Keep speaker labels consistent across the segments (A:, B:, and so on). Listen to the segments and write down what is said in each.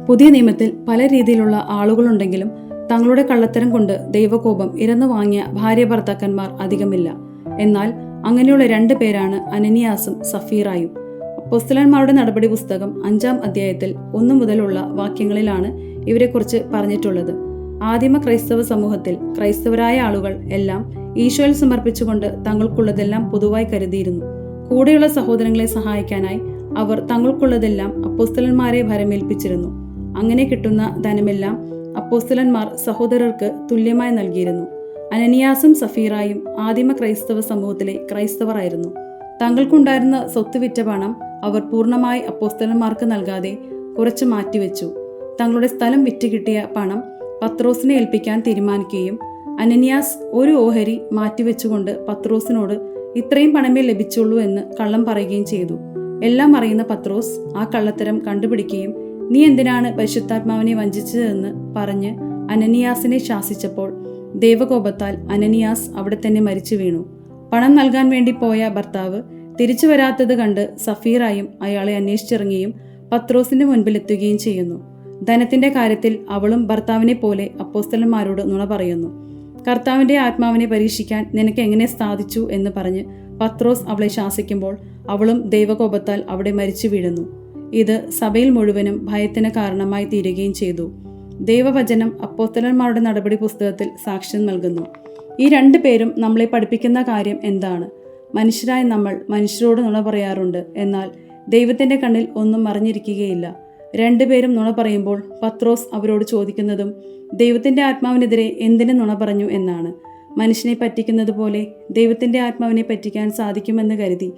A: പുതിയ നിയമത്തിൽ പല രീതിയിലുള്ള ആളുകളുണ്ടെങ്കിലും തങ്ങളുടെ കള്ളത്തരം കൊണ്ട് ദൈവകോപം ഇരന്നു വാങ്ങിയ ഭാര്യ ഭർത്താക്കന്മാർ അധികമില്ല. എന്നാൽ അങ്ങനെയുള്ള 2 പേരാണ് അനനിയാസും സഫീറായും. അപ്പോസ്തലന്മാരുടെ നടപടി പുസ്തകം 5-ാം അധ്യായത്തിൽ 1 മുതലുള്ള വാക്യങ്ങളിലാണ് ഇവരെക്കുറിച്ച് പറഞ്ഞിട്ടുള്ളത്. ആദിമ ക്രൈസ്തവ സമൂഹത്തിൽ ക്രൈസ്തവരായ ആളുകൾ എല്ലാം ഈശോയിൽ സമർപ്പിച്ചുകൊണ്ട് തങ്ങൾക്കുള്ളതെല്ലാം പൊതുവായി കരുതിയിരുന്നു. കൂടെയുള്ള സഹോദരങ്ങളെ സഹായിക്കാനായി അവർ തങ്ങൾക്കുള്ളതെല്ലാം അപ്പോസ്തലന്മാരെ ഭരമേൽപ്പിച്ചിരുന്നു. അങ്ങനെ കിട്ടുന്ന ധനമെല്ലാം അപ്പോസ്തലന്മാർ സഹോദരർക്ക് തുല്യമായി നൽകിയിരുന്നു. അനനിയാസും സഫീറായും ആദിമ ക്രൈസ്തവ സമൂഹത്തിലെ ക്രൈസ്തവരായിരുന്നു. തങ്ങൾക്കുണ്ടായിരുന്ന സ്വത്ത് വിറ്റ പണം അവർ പൂർണ്ണമായി അപ്പോസ്തലന്മാർക്ക് നൽകാതെ കുറച്ച് മാറ്റിവെച്ചു. തങ്ങളുടെ സ്ഥലം വിറ്റ് കിട്ടിയ പണം പത്രോസിനെ ഏൽപ്പിക്കാൻ തീരുമാനിക്കുകയും അനനിയാസ് ഒരു ഓഹരി മാറ്റിവെച്ചുകൊണ്ട് പത്രോസിനോട് ഇത്രയും പണമേ ലഭിച്ചുള്ളൂ എന്ന് കള്ളം പറയുകയും ചെയ്തു. എല്ലാം അറിയുന്ന പത്രോസ് ആ കള്ളത്തരം കണ്ടുപിടിക്കുകയും നീ എന്തിനാണ് പരിശുദ്ധാത്മാവിനെ വഞ്ചിച്ചതെന്ന് പറഞ്ഞ് അനനിയാസിനെ ശാസിച്ചപ്പോൾ ദൈവകോപത്താൽ അനനിയാസ് അവിടെ തന്നെ മരിച്ചു വീണു. പണം നൽകാൻ വേണ്ടി പോയ ഭർത്താവ് തിരിച്ചു വരാത്തത് കണ്ട് സഫീറായും അയാളെ അന്വേഷിച്ചിറങ്ങുകയും പത്രോസിന്റെ മുൻപിലെത്തുകയും ചെയ്യുന്നു. ധനത്തിന്റെ കാര്യത്തിൽ അവളും ഭർത്താവിനെ പോലെ അപ്പോസ്തലന്മാരോട് നുണ പറയുന്നു. കർത്താവിന്റെ ആത്മാവിനെ പരീക്ഷിക്കാൻ നിനക്ക് എങ്ങനെ സാധിച്ചു എന്ന് പറഞ്ഞ് പത്രോസ് അവളെ ശാസിക്കുമ്പോൾ അവളും ദൈവകോപത്താൽ അവിടെ മരിച്ചു വീഴുന്നു. ഇത് സഭയിൽ മുഴുവനും ഭയത്തിന് കാരണമായി തീരുകയും ചെയ്തു. ദൈവവചനം അപ്പോസ്തലന്മാരുടെ നടപടി പുസ്തകത്തിൽ സാക്ഷ്യം നൽകുന്നു. ഈ 2 പേരും നമ്മളെ പഠിപ്പിക്കുന്ന കാര്യം എന്താണ്? മനുഷ്യരായ നമ്മൾ മനുഷ്യരോട് നുണ പറയാറുണ്ട്. എന്നാൽ ദൈവത്തിന്റെ കണ്ണിൽ ഒന്നും മറഞ്ഞിരിക്കുകയില്ല. 2 പേരും നുണ പറയുമ്പോൾ പത്രോസ് അവരോട് ചോദിക്കുന്നതും ദൈവത്തിന്റെ ആത്മാവിനെതിരെ എന്തിനു നുണ പറഞ്ഞു എന്നാണ്. മനുഷ്യനെ പറ്റിക്കുന്നത് പോലെ ദൈവത്തിന്റെ ആത്മാവിനെ പറ്റിക്കാൻ സാധിക്കുമെന്ന് കരുതി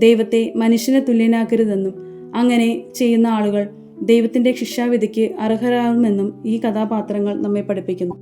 A: ദൈവത്തെ മനുഷ്യന് തുല്യനാക്കരുതെന്നും അങ്ങനെ ചെയ്യുന്ന ആളുകൾ ദൈവത്തിന്റെ ശിക്ഷാവിധിക്ക് അർഹരാകുമെന്നും ഈ കഥാപാത്രങ്ങൾ നമ്മെ പഠിപ്പിക്കുന്നു.